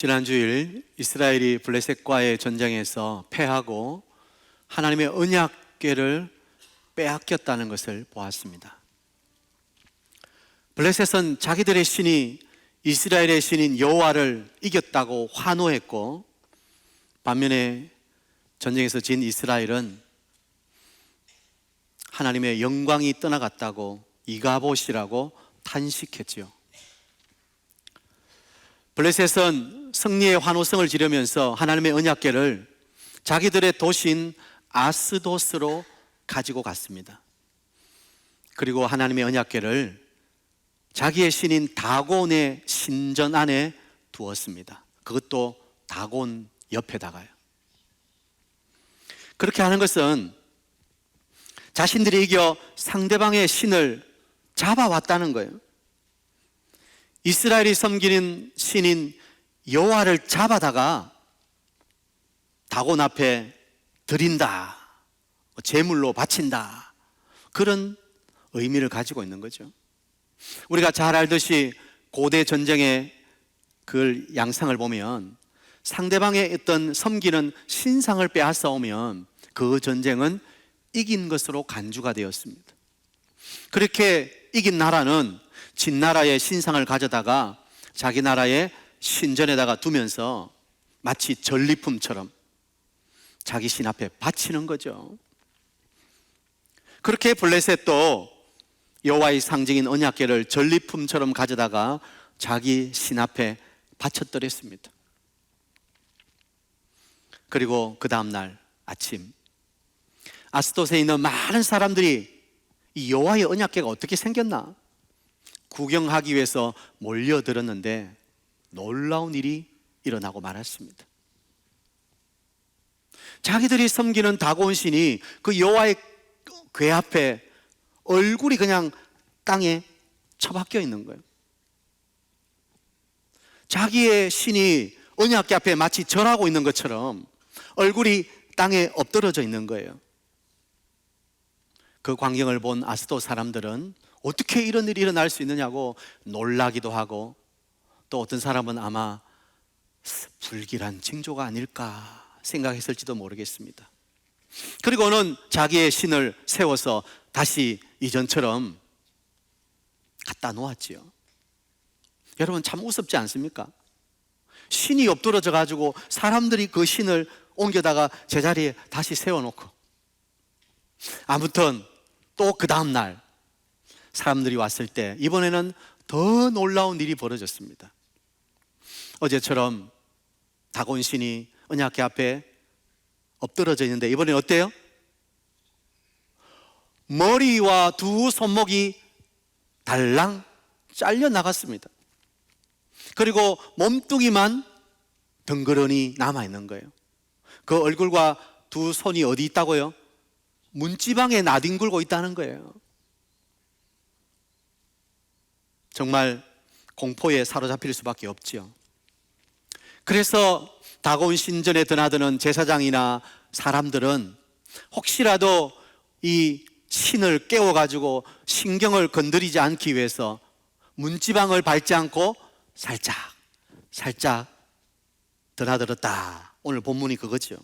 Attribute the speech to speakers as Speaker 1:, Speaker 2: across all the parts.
Speaker 1: 지난 주일 이스라엘이 블레셋과의 전쟁에서 패하고 하나님의 언약궤를 빼앗겼다는 것을 보았습니다. 블레셋은 자기들의 신이 이스라엘의 신인 여호와를 이겼다고 환호했고, 반면에 전쟁에서 진 이스라엘은 하나님의 영광이 떠나갔다고 이가봇이라고 탄식했지요. 블레셋은 승리의 환호성을 지르면서 하나님의 언약궤를 자기들의 도시인 아스돗으로 가지고 갔습니다. 그리고 하나님의 언약궤를 자기의 신인 다곤의 신전 안에 두었습니다. 그것도 다곤 옆에다가요. 그렇게 하는 것은 자신들이 이겨 상대방의 신을 잡아왔다는 거예요. 이스라엘이 섬기는 신인 여호와를 잡아다가 다곤 앞에 드린다, 제물로 바친다, 그런 의미를 가지고 있는 거죠. 우리가 잘 알듯이 고대 전쟁의 그 양상을 보면 상대방의 어떤 섬기는 신상을 빼앗아오면 그 전쟁은 이긴 것으로 간주가 되었습니다. 그렇게 이긴 나라는 진 나라의 신상을 가져다가 자기 나라의 신전에다가 두면서 마치 전리품처럼 자기 신 앞에 바치는 거죠. 그렇게 블레셋도 여호와의 상징인 언약궤를 전리품처럼 가져다가 자기 신 앞에 바쳤더랬습니다. 그리고 그 다음날 아침 아스돗에 있는 많은 사람들이 이 여호와의 언약궤가 어떻게 생겼나 구경하기 위해서 몰려들었는데 놀라운 일이 일어나고 말았습니다. 자기들이 섬기는 다곤 신이 그 여호와의 궤 앞에 얼굴이 그냥 땅에 처박혀 있는 거예요. 자기의 신이 언약궤 앞에 마치 절하고 있는 것처럼 얼굴이 땅에 엎드러져 있는 거예요. 그 광경을 본 아스돗 사람들은 어떻게 이런 일이 일어날 수 있느냐고 놀라기도 하고, 또 어떤 사람은 아마 불길한 징조가 아닐까 생각했을지도 모르겠습니다. 그리고는 자기의 신을 세워서 다시 이전처럼 갖다 놓았지요. 여러분 참 우습지 않습니까? 신이 엎드러져 가지고 사람들이 그 신을 옮겨다가 제자리에 다시 세워놓고, 아무튼 또 그 다음날 사람들이 왔을 때 이번에는 더 놀라운 일이 벌어졌습니다. 어제처럼 다곤 신이 언약궤 앞에 엎드러져 있는데 이번엔 어때요? 머리와 두 손목이 달랑 잘려 나갔습니다. 그리고 몸뚱이만 덩그러니 남아있는 거예요. 그 얼굴과 두 손이 어디 있다고요? 문지방에 나뒹굴고 있다는 거예요. 정말 공포에 사로잡힐 수밖에 없지요. 그래서 다곤 신전에 드나드는 제사장이나 사람들은 혹시라도 이 신을 깨워가지고 신경을 건드리지 않기 위해서 문지방을 밟지 않고 살짝 드나들었다. 오늘 본문이 그거죠.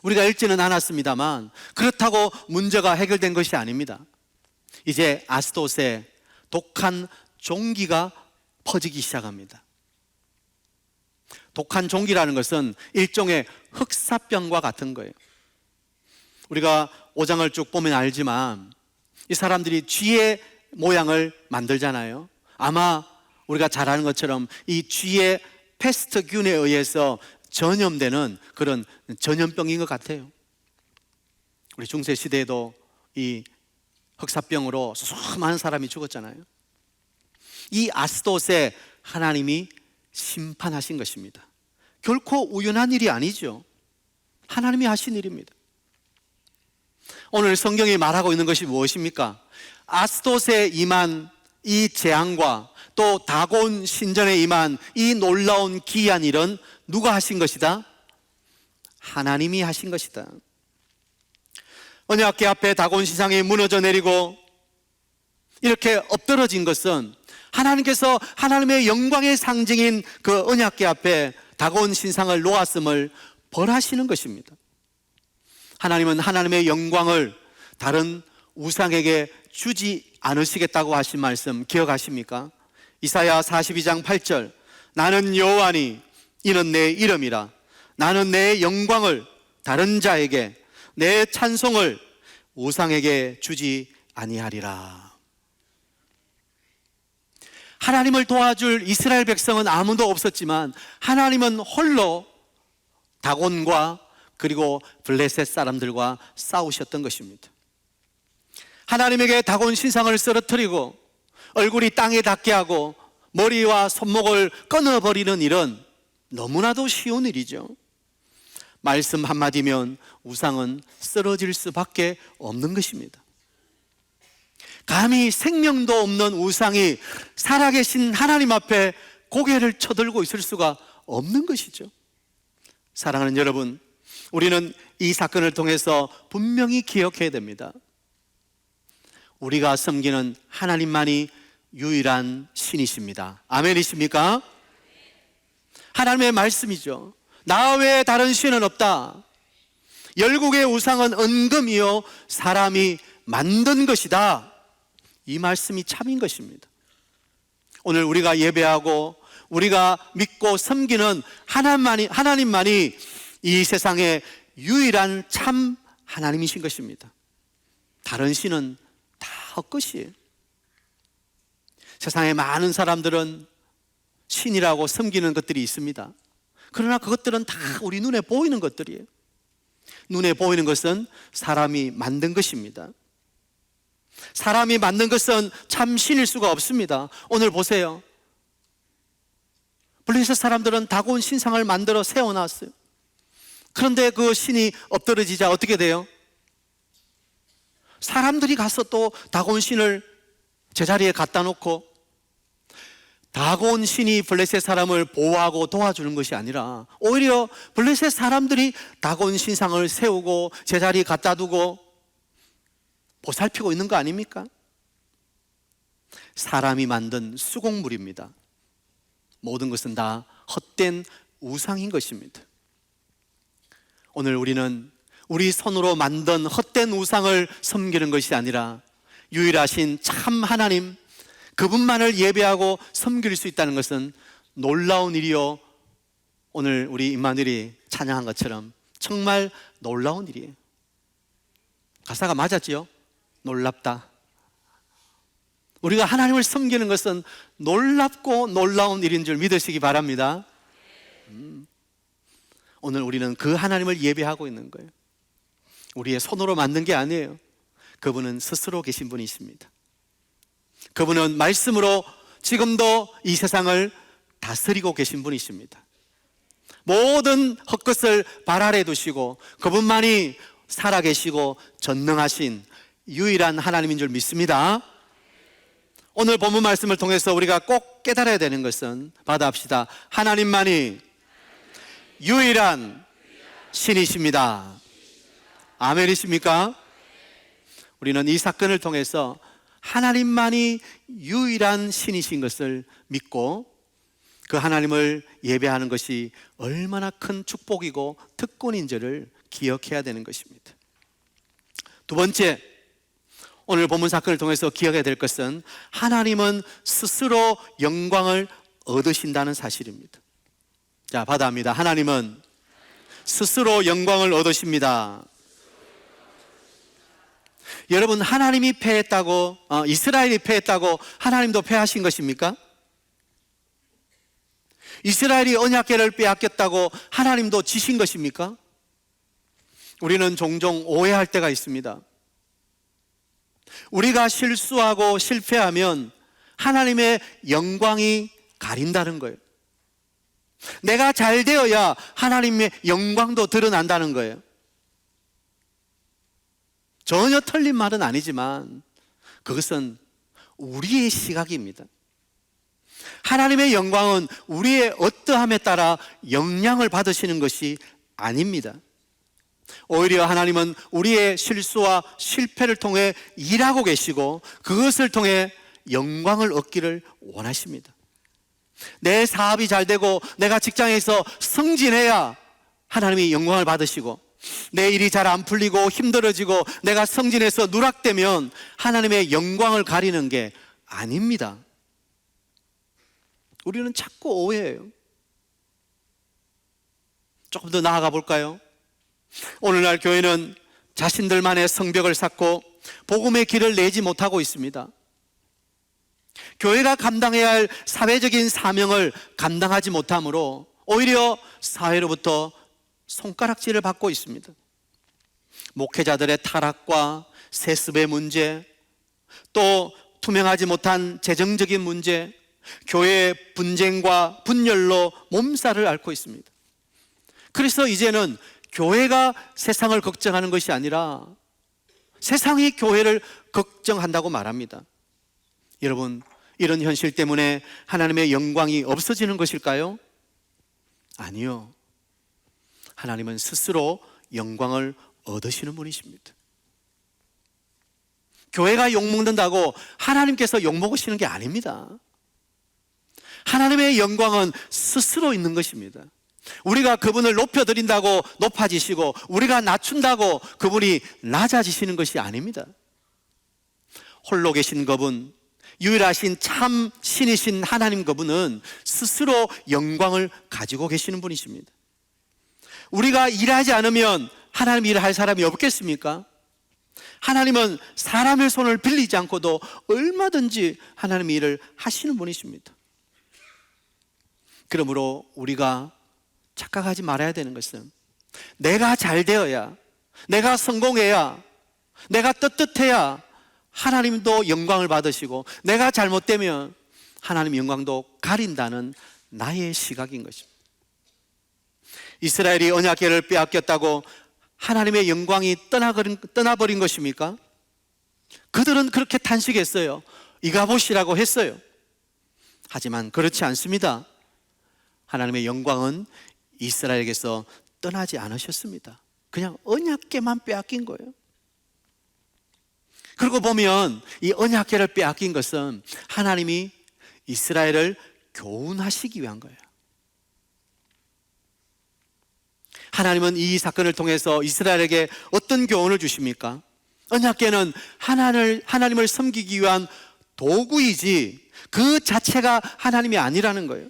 Speaker 1: 우리가 읽지는 않았습니다만 그렇다고 문제가 해결된 것이 아닙니다. 이제 아스돗에 독한 종기가 퍼지기 시작합니다. 독한 종기라는 것은 일종의 흑사병과 같은 거예요. 우리가 5장을 쭉 보면 알지만 이 사람들이 쥐의 모양을 만들잖아요. 아마 우리가 잘 아는 것처럼 이 쥐의 패스트균에 의해서 전염되는 그런 전염병인 것 같아요. 우리 중세시대에도 이 흑사병으로 수많은 사람이 죽었잖아요. 이 아스돗에 하나님이 심판하신 것입니다. 결코 우연한 일이 아니죠. 하나님이 하신 일입니다. 오늘 성경이 말하고 있는 것이 무엇입니까? 아스돗에 임한 이 재앙과 또 다곤 신전에 임한 이 놀라운 기이한 일은 누가 하신 것이다? 하나님이 하신 것이다. 언약궤 앞에 다곤 신상이 무너져 내리고 이렇게 엎드러진 것은 하나님께서 하나님의 영광의 상징인 그 언약궤 앞에 다가온 신상을 놓았음을 벌하시는 것입니다. 하나님은 하나님의 영광을 다른 우상에게 주지 않으시겠다고 하신 말씀 기억하십니까? 이사야 42장 8절, 나는 여호와니 이는 내 이름이라. 나는 내 영광을 다른 자에게, 내 찬송을 우상에게 주지 아니하리라. 하나님을 도와줄 이스라엘 백성은 아무도 없었지만 하나님은 홀로 다곤과 그리고 블레셋 사람들과 싸우셨던 것입니다. 하나님에게 다곤 신상을 쓰러뜨리고 얼굴이 땅에 닿게 하고 머리와 손목을 끊어버리는 일은 너무나도 쉬운 일이죠. 말씀 한마디면 우상은 쓰러질 수밖에 없는 것입니다. 감히 생명도 없는 우상이 살아계신 하나님 앞에 고개를 쳐들고 있을 수가 없는 것이죠. 사랑하는 여러분, 우리는 이 사건을 통해서 분명히 기억해야 됩니다. 우리가 섬기는 하나님만이 유일한 신이십니다. 아멘이십니까? 하나님의 말씀이죠. 나 외에 다른 신은 없다. 열국의 우상은 은금이요 사람이 만든 것이다. 이 말씀이 참인 것입니다. 오늘 우리가 예배하고 우리가 믿고 섬기는 하나님만이 이 세상의 유일한 참 하나님이신 것입니다. 다른 신은 다 헛것이에요. 세상에 많은 사람들은 신이라고 섬기는 것들이 있습니다. 그러나 그것들은 다 우리 눈에 보이는 것들이에요. 눈에 보이는 것은 사람이 만든 것입니다. 사람이 만든 것은 참 신일 수가 없습니다. 오늘 보세요. 블레셋 사람들은 다곤 신상을 만들어 세워놨어요. 그런데 그 신이 엎드러지자 어떻게 돼요? 사람들이 가서 또 다곤 신을 제자리에 갖다 놓고, 다곤 신이 블레셋 사람을 보호하고 도와주는 것이 아니라 오히려 블레셋 사람들이 다곤 신상을 세우고 제자리에 갖다 두고 보살피고 있는 거 아닙니까? 사람이 만든 수공물입니다. 모든 것은 다 헛된 우상인 것입니다. 오늘 우리는 우리 손으로 만든 헛된 우상을 섬기는 것이 아니라 유일하신 참 하나님, 그분만을 예배하고 섬길 수 있다는 것은 놀라운 일이요, 오늘 우리 임마누엘이 찬양한 것처럼 정말 놀라운 일이에요. 가사가 맞았지요? 놀랍다. 우리가 하나님을 섬기는 것은 놀랍고 놀라운 일인 줄 믿으시기 바랍니다. 오늘 우리는 그 하나님을 예배하고 있는 거예요. 우리의 손으로 만든 게 아니에요. 그분은 스스로 계신 분이십니다. 그분은 말씀으로 지금도 이 세상을 다스리고 계신 분이십니다. 모든 헛것을 발 아래 두시고 그분만이 살아계시고 전능하신 유일한 하나님인 줄 믿습니다. 오늘 본문 말씀을 통해서 우리가 꼭 깨달아야 되는 것은, 받아합시다. 하나님만이 유일한 신이십니다. 아멘이십니까? 우리는 이 사건을 통해서 하나님만이 유일한 신이신 것을 믿고 그 하나님을 예배하는 것이 얼마나 큰 축복이고 특권인지를 기억해야 되는 것입니다. 두 번째, 오늘 본문 사건을 통해서 기억해야 될 것은 하나님은 스스로 영광을 얻으신다는 사실입니다. 자, 받아합니다. 하나님은 스스로 영광을 얻으십니다. 여러분, 하나님이 패했다고, 이스라엘이 패했다고 하나님도 패하신 것입니까? 이스라엘이 언약궤를 빼앗겼다고 하나님도 지신 것입니까? 우리는 종종 오해할 때가 있습니다. 우리가 실수하고 실패하면 하나님의 영광이 가린다는 거예요. 내가 잘 되어야 하나님의 영광도 드러난다는 거예요. 전혀 틀린 말은 아니지만 그것은 우리의 시각입니다. 하나님의 영광은 우리의 어떠함에 따라 영향을 받으시는 것이 아닙니다. 오히려 하나님은 우리의 실수와 실패를 통해 일하고 계시고 그것을 통해 영광을 얻기를 원하십니다. 내 사업이 잘 되고 내가 직장에서 승진해야 하나님이 영광을 받으시고, 내 일이 잘 안 풀리고 힘들어지고 내가 승진해서 누락되면 하나님의 영광을 가리는 게 아닙니다. 우리는 자꾸 오해해요. 조금 더 나아가 볼까요? 오늘날 교회는 자신들만의 성벽을 쌓고 복음의 길을 내지 못하고 있습니다. 교회가 감당해야 할 사회적인 사명을 감당하지 못하므로 오히려 사회로부터 손가락질을 받고 있습니다. 목회자들의 타락과 세습의 문제, 또 투명하지 못한 재정적인 문제, 교회의 분쟁과 분열로 몸살을 앓고 있습니다. 그래서 이제는 교회가 세상을 걱정하는 것이 아니라 세상이 교회를 걱정한다고 말합니다. 여러분, 이런 현실 때문에 하나님의 영광이 없어지는 것일까요? 아니요. 하나님은 스스로 영광을 얻으시는 분이십니다. 교회가 욕먹는다고 하나님께서 욕먹으시는 게 아닙니다. 하나님의 영광은 스스로 있는 것입니다. 우리가 그분을 높여드린다고 높아지시고 우리가 낮춘다고 그분이 낮아지시는 것이 아닙니다. 홀로 계신 그분, 유일하신 참 신이신 하나님 그분은 스스로 영광을 가지고 계시는 분이십니다. 우리가 일하지 않으면 하나님 일을 할 사람이 없겠습니까? 하나님은 사람의 손을 빌리지 않고도 얼마든지 하나님의 일을 하시는 분이십니다. 그러므로 우리가 착각하지 말아야 되는 것은 내가 잘 되어야, 내가 성공해야, 내가 떳떳해야 하나님도 영광을 받으시고 내가 잘못되면 하나님 영광도 가린다는 나의 시각인 것입니다. 이스라엘이 언약궤를 빼앗겼다고 하나님의 영광이 떠나버린 것입니까? 그들은 그렇게 탄식했어요. 이가봇이라고 했어요. 하지만 그렇지 않습니다. 하나님의 영광은 이스라엘에게서 떠나지 않으셨습니다. 그냥 언약궤만 빼앗긴 거예요. 그러고 보면 이 언약궤를 빼앗긴 것은 하나님이 이스라엘을 교훈하시기 위한 거예요. 하나님은 이 사건을 통해서 이스라엘에게 어떤 교훈을 주십니까? 언약궤는 하나님을 섬기기 위한 도구이지 그 자체가 하나님이 아니라는 거예요.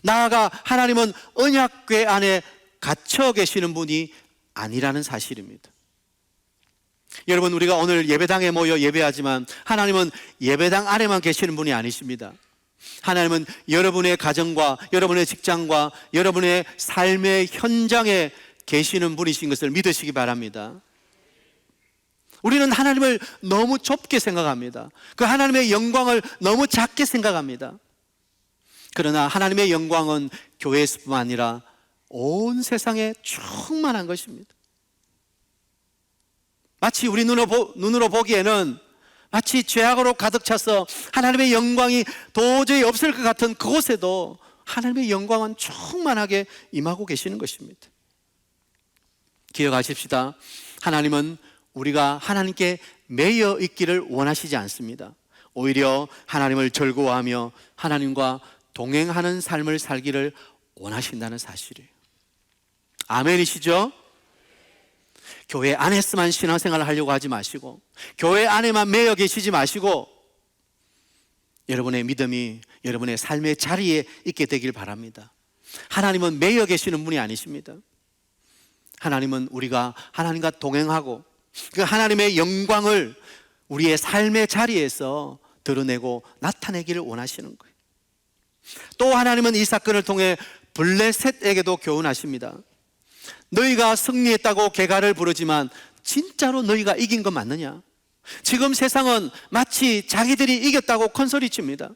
Speaker 1: 나아가 하나님은 언약궤 안에 갇혀 계시는 분이 아니라는 사실입니다. 여러분, 우리가 오늘 예배당에 모여 예배하지만 하나님은 예배당 안에만 계시는 분이 아니십니다. 하나님은 여러분의 가정과 여러분의 직장과 여러분의 삶의 현장에 계시는 분이신 것을 믿으시기 바랍니다. 우리는 하나님을 너무 좁게 생각합니다. 그 하나님의 영광을 너무 작게 생각합니다. 그러나 하나님의 영광은 교회에서뿐만 아니라 온 세상에 충만한 것입니다. 마치 우리 눈으로 보기에는 마치 죄악으로 가득 차서 하나님의 영광이 도저히 없을 것 같은 그곳에도 하나님의 영광은 충만하게 임하고 계시는 것입니다. 기억하십시다. 하나님은 우리가 하나님께 매여 있기를 원하시지 않습니다. 오히려 하나님을 즐거워하며 하나님과 동행하는 삶을 살기를 원하신다는 사실이에요. 아멘이시죠? 교회 안에서만 신앙생활을 하려고 하지 마시고 교회 안에만 매여 계시지 마시고 여러분의 믿음이 여러분의 삶의 자리에 있게 되길 바랍니다. 하나님은 매여 계시는 분이 아니십니다. 하나님은 우리가 하나님과 동행하고 그 하나님의 영광을 우리의 삶의 자리에서 드러내고 나타내기를 원하시는 거예요. 또 하나님은 이 사건을 통해 블레셋에게도 교훈하십니다. 너희가 승리했다고 개가를 부르지만 진짜로 너희가 이긴 건 맞느냐? 지금 세상은 마치 자기들이 이겼다고 큰소리칩니다.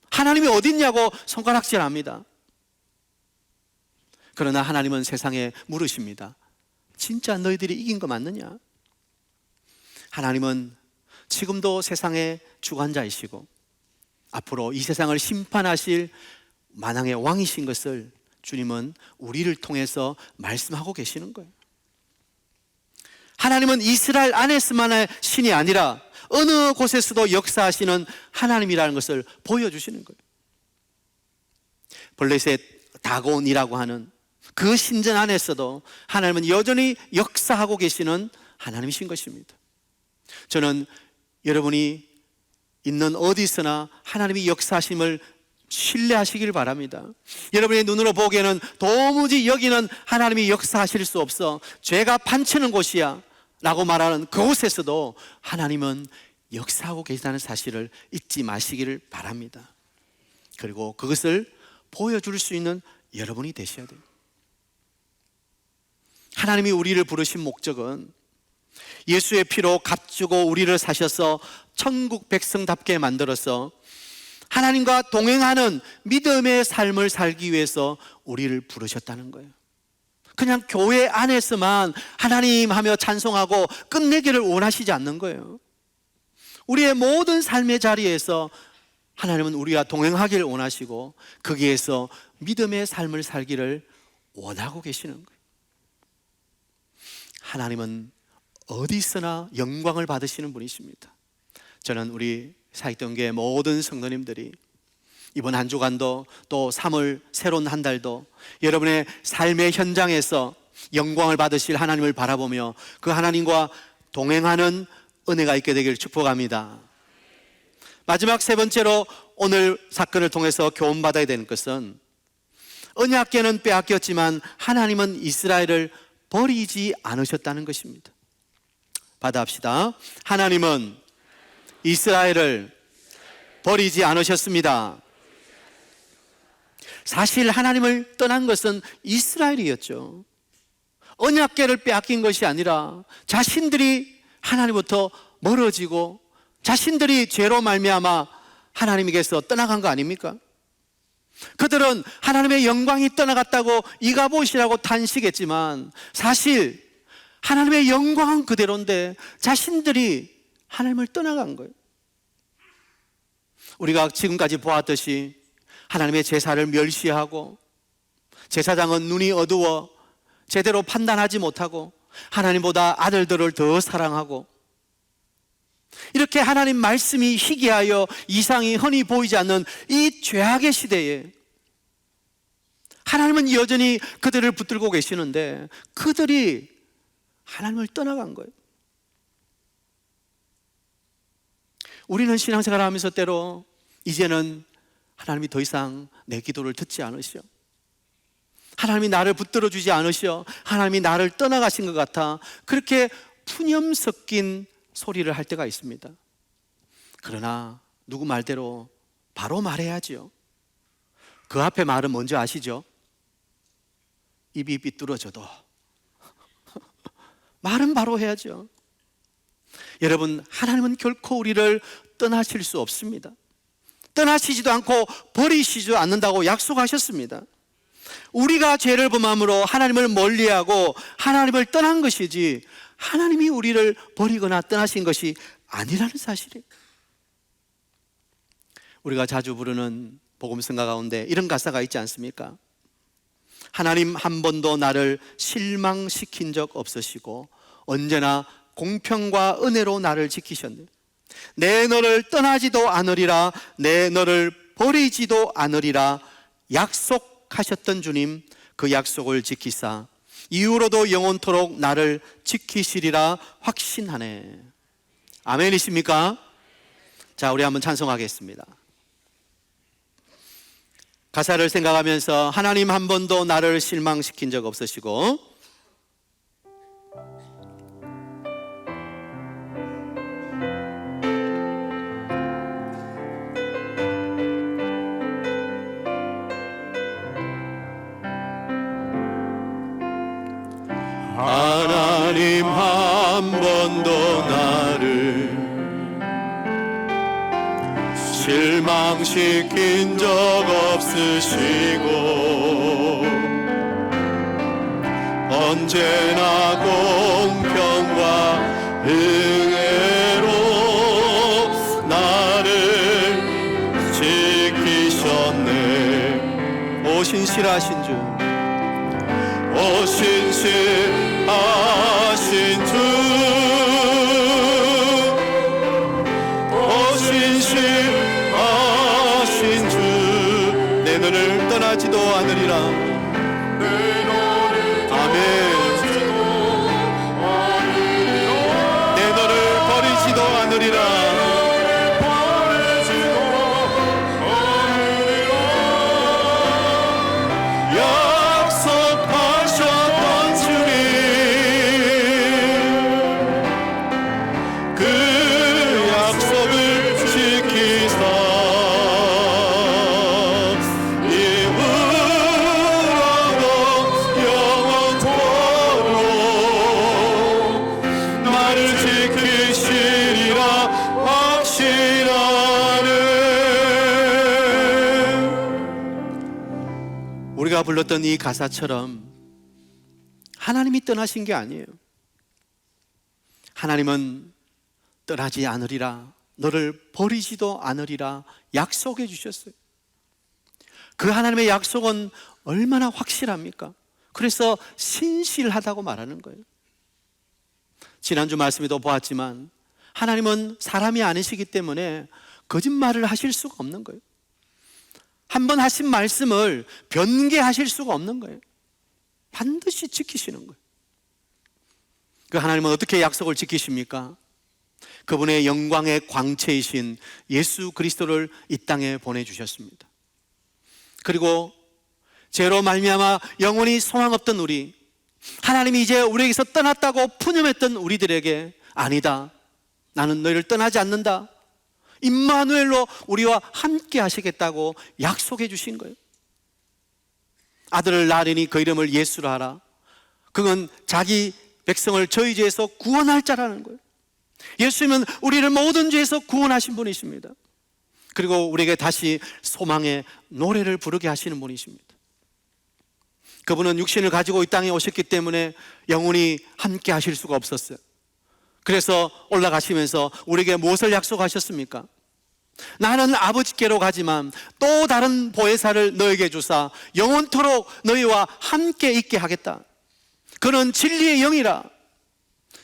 Speaker 1: 하나님이 어딨냐고 손가락질합니다. 그러나 하나님은 세상에 물으십니다. 진짜 너희들이 이긴 거 맞느냐? 하나님은 지금도 세상의 주관자이시고 앞으로 이 세상을 심판하실 만왕의 왕이신 것을 주님은 우리를 통해서 말씀하고 계시는 거예요. 하나님은 이스라엘 안에서만의 신이 아니라 어느 곳에서도 역사하시는 하나님이라는 것을 보여주시는 거예요. 블레셋 다곤이라고 하는 그 신전 안에서도 하나님은 여전히 역사하고 계시는 하나님이신 것입니다. 저는 여러분이 있는 어디서나 하나님이 역사하심을 신뢰하시길 바랍니다. 여러분의 눈으로 보기에는 도무지 여기는 하나님이 역사하실 수 없어, 죄가 판치는 곳이야 라고 말하는 그곳에서도 하나님은 역사하고 계시다는 사실을 잊지 마시기를 바랍니다. 그리고 그것을 보여줄 수 있는 여러분이 되셔야 돼요. 하나님이 우리를 부르신 목적은 예수의 피로 값주고 우리를 사셔서 천국 백성답게 만들어서 하나님과 동행하는 믿음의 삶을 살기 위해서 우리를 부르셨다는 거예요. 그냥 교회 안에서만 하나님 하며 찬송하고 끝내기를 원하시지 않는 거예요. 우리의 모든 삶의 자리에서 하나님은 우리와 동행하기를 원하시고 거기에서 믿음의 삶을 살기를 원하고 계시는 거예요. 하나님은 어디서나 영광을 받으시는 분이십니다. 저는 우리 사익동교회 모든 성도님들이 이번 한 주간도 또 3월 새로운 한 달도 여러분의 삶의 현장에서 영광을 받으실 하나님을 바라보며 그 하나님과 동행하는 은혜가 있게 되기를 축복합니다. 마지막 세 번째로 오늘 사건을 통해서 교훈받아야 되는 것은 언약궤는 빼앗겼지만 하나님은 이스라엘을 버리지 않으셨다는 것입니다. 받아합시다. 하나님은 이스라엘을 버리지 않으셨습니다. 사실 하나님을 떠난 것은 이스라엘이었죠. 언약궤를 빼앗긴 것이 아니라 자신들이 하나님부터 멀어지고 자신들이 죄로 말미암아 하나님에게서 떠나간 거 아닙니까? 그들은 하나님의 영광이 떠나갔다고 이가봇이라고 탄식했지만 사실 하나님의 영광은 그대로인데 자신들이 하나님을 떠나간 거예요. 우리가 지금까지 보았듯이 하나님의 제사를 멸시하고 제사장은 눈이 어두워 제대로 판단하지 못하고 하나님보다 아들들을 더 사랑하고 이렇게 하나님 말씀이 희귀하여 이상이 흔히 보이지 않는 이 죄악의 시대에 하나님은 여전히 그들을 붙들고 계시는데 그들이 하나님을 떠나간 거예요. 우리는 신앙생활을 하면서 때로 이제는 하나님이 더 이상 내 기도를 듣지 않으셔, 하나님이 나를 붙들어 주지 않으셔, 하나님이 나를 떠나가신 것 같아, 그렇게 푸념 섞인 소리를 할 때가 있습니다. 그러나 누구 말대로 바로 말해야죠. 그 앞에 말은 뭔지 아시죠? 입이 삐뚤어져도 말은 바로 해야죠. 여러분, 하나님은 결코 우리를 떠나실 수 없습니다. 떠나시지도 않고 버리시지도 않는다고 약속하셨습니다. 우리가 죄를 범함으로 하나님을 멀리하고 하나님을 떠난 것이지 하나님이 우리를 버리거나 떠나신 것이 아니라는 사실이에요. 우리가 자주 부르는 복음성가 가운데 이런 가사가 있지 않습니까? 하나님 한 번도 나를 실망시킨 적 없으시고 언제나 공평과 은혜로 나를 지키셨네. 내 너를 떠나지도 않으리라, 내 너를 버리지도 않으리라 약속하셨던 주님, 그 약속을 지키사 이후로도 영원토록 나를 지키시리라 확신하네. 아멘이십니까? 자, 우리 한번 찬송하겠습니다. 가사를 생각하면서 하나님 한 번도 나를 실망시킨 적 없으시고
Speaker 2: 하나님 한 번도 나를 실망시킨 적 없으시고 언제나 공평과 은혜로 나를 지키셨네.
Speaker 1: 오 신실하신 주,
Speaker 2: 오 신실하신 주,
Speaker 1: 않으리라. 아멘. 내 너를 버리지도 않으리라. 약속하셨던 주님, 그 약속을 지키사 이후로도 영원토록 나를 지키시리라 확신하네. 우리가 불렀던 이 가사처럼 하나님이 떠나신 게 아니에요. 하나님은 떠나지 않으리라, 너를 버리지도 않으리라 약속해 주셨어요. 그 하나님의 약속은 얼마나 확실합니까? 그래서 신실하다고 말하는 거예요. 지난주 말씀에도 보았지만 하나님은 사람이 아니시기 때문에 거짓말을 하실 수가 없는 거예요. 한 번 하신 말씀을 변개하실 수가 없는 거예요. 반드시 지키시는 거예요. 그 하나님은 어떻게 약속을 지키십니까? 그분의 영광의 광채이신 예수 그리스도를 이 땅에 보내주셨습니다. 그리고 죄로 말미암아 영원히 소망 없던 우리, 하나님이 이제 우리에게서 떠났다고 푸념했던 우리들에게 아니다, 나는 너희를 떠나지 않는다, 임마누엘로 우리와 함께 하시겠다고 약속해 주신 거예요. 아들을 낳으니 그 이름을 예수로 하라. 그건 자기 백성을 저희 죄에서 구원할 자라는 거예요. 예수님은 우리를 모든 죄에서 구원하신 분이십니다. 그리고 우리에게 다시 소망의 노래를 부르게 하시는 분이십니다. 그분은 육신을 가지고 이 땅에 오셨기 때문에 영원히 함께 하실 수가 없었어요. 그래서 올라가시면서 우리에게 무엇을 약속하셨습니까? 나는 아버지께로 가지만 또 다른 보혜사를 너에게 주사 영원토록 너희와 함께 있게 하겠다. 그는 진리의 영이라.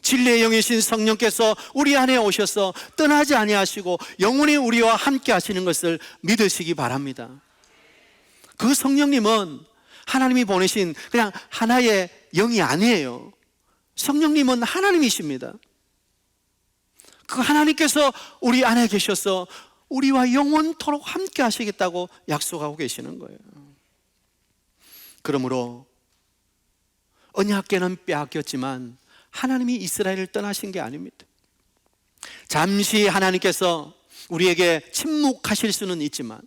Speaker 1: 진리의 영이신 성령께서 우리 안에 오셔서 떠나지 아니하시고 영원히 우리와 함께 하시는 것을 믿으시기 바랍니다. 그 성령님은 하나님이 보내신 그냥 하나의 영이 아니에요. 성령님은 하나님이십니다. 그 하나님께서 우리 안에 계셔서 우리와 영원토록 함께 하시겠다고 약속하고 계시는 거예요. 그러므로 언약궤는 빼앗겼지만 하나님이 이스라엘을 떠나신 게 아닙니다. 잠시 하나님께서 우리에게 침묵하실 수는 있지만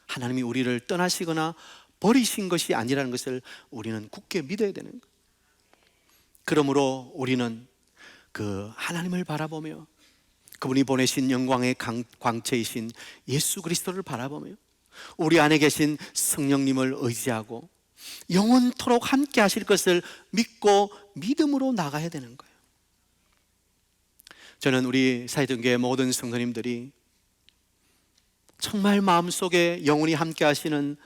Speaker 1: 하나님이 우리를 떠나시거나 버리신 것이 아니라는 것을 우리는 굳게 믿어야 되는 거예요. 그러므로 우리는 그 하나님을 바라보며 그분이 보내신 영광의 광채이신 예수 그리스도를 바라보며 우리 안에 계신 성령님을 의지하고 영원토록 함께 하실 것을 믿고 믿음으로 나가야 되는 거예요. 저는 우리 사이등교회 모든 성도님들이 정말 마음속에 영원히 함께 하시는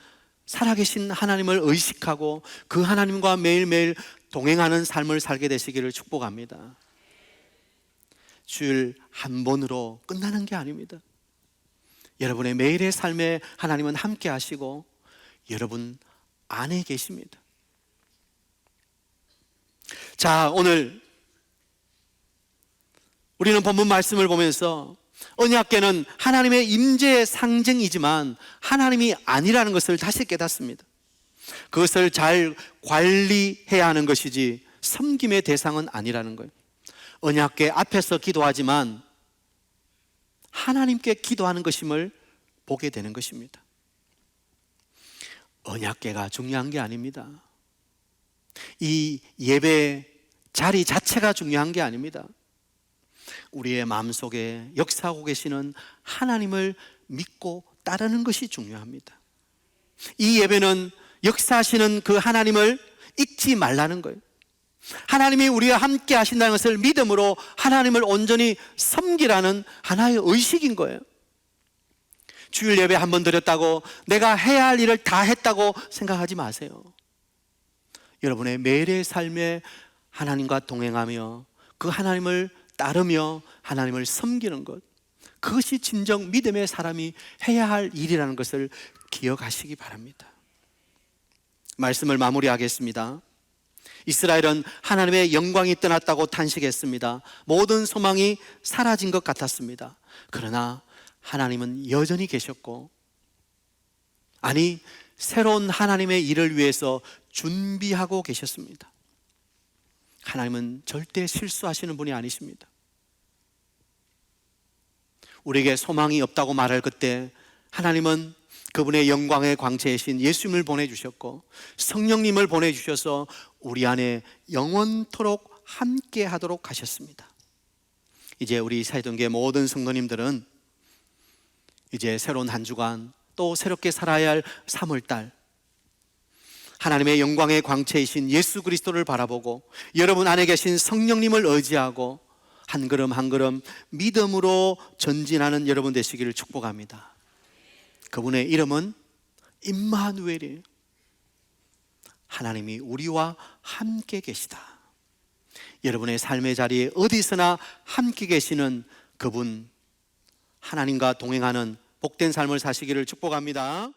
Speaker 1: 살아계신 하나님을 의식하고 그 하나님과 매일매일 동행하는 삶을 살게 되시기를 축복합니다. 주일 한 번으로 끝나는 게 아닙니다. 여러분의 매일의 삶에 하나님은 함께 하시고 여러분 안에 계십니다. 자, 오늘 우리는 본문 말씀을 보면서 언약궤는 하나님의 임재의 상징이지만 하나님이 아니라는 것을 다시 깨닫습니다. 그것을 잘 관리해야 하는 것이지 섬김의 대상은 아니라는 거예요. 언약궤 앞에서 기도하지만 하나님께 기도하는 것임을 보게 되는 것입니다. 언약궤가 중요한 게 아닙니다. 이 예배 자리 자체가 중요한 게 아닙니다. 우리의 마음속에 역사하고 계시는 하나님을 믿고 따르는 것이 중요합니다. 이 예배는 역사하시는 그 하나님을 잊지 말라는 거예요. 하나님이 우리와 함께 하신다는 것을 믿음으로 하나님을 온전히 섬기라는 하나의 의식인 거예요. 주일 예배 한 번 드렸다고 내가 해야 할 일을 다 했다고 생각하지 마세요. 여러분의 매일의 삶에 하나님과 동행하며 그 하나님을 따르며 하나님을 섬기는 것, 그것이 진정 믿음의 사람이 해야 할 일이라는 것을 기억하시기 바랍니다. 말씀을 마무리하겠습니다. 이스라엘은 하나님의 영광이 떠났다고 탄식했습니다. 모든 소망이 사라진 것 같았습니다. 그러나 하나님은 여전히 계셨고, 아니, 새로운 하나님의 일을 위해서 준비하고 계셨습니다. 하나님은 절대 실수하시는 분이 아니십니다. 우리에게 소망이 없다고 말할 그때 하나님은 그분의 영광의 광채이신 예수님을 보내주셨고 성령님을 보내주셔서 우리 안에 영원토록 함께 하도록 하셨습니다. 이제 우리 사이동교회 모든 성도님들은 이제 새로운 한 주간, 또 새롭게 살아야 할 3월달, 하나님의 영광의 광채이신 예수 그리스도를 바라보고 여러분 안에 계신 성령님을 의지하고 한 걸음 한 걸음 믿음으로 전진하는 여러분 되시기를 축복합니다. 그분의 이름은 임마누엘이에요. 하나님이 우리와 함께 계시다. 여러분의 삶의 자리에 어디서나 함께 계시는 그분, 하나님과 동행하는 복된 삶을 사시기를 축복합니다.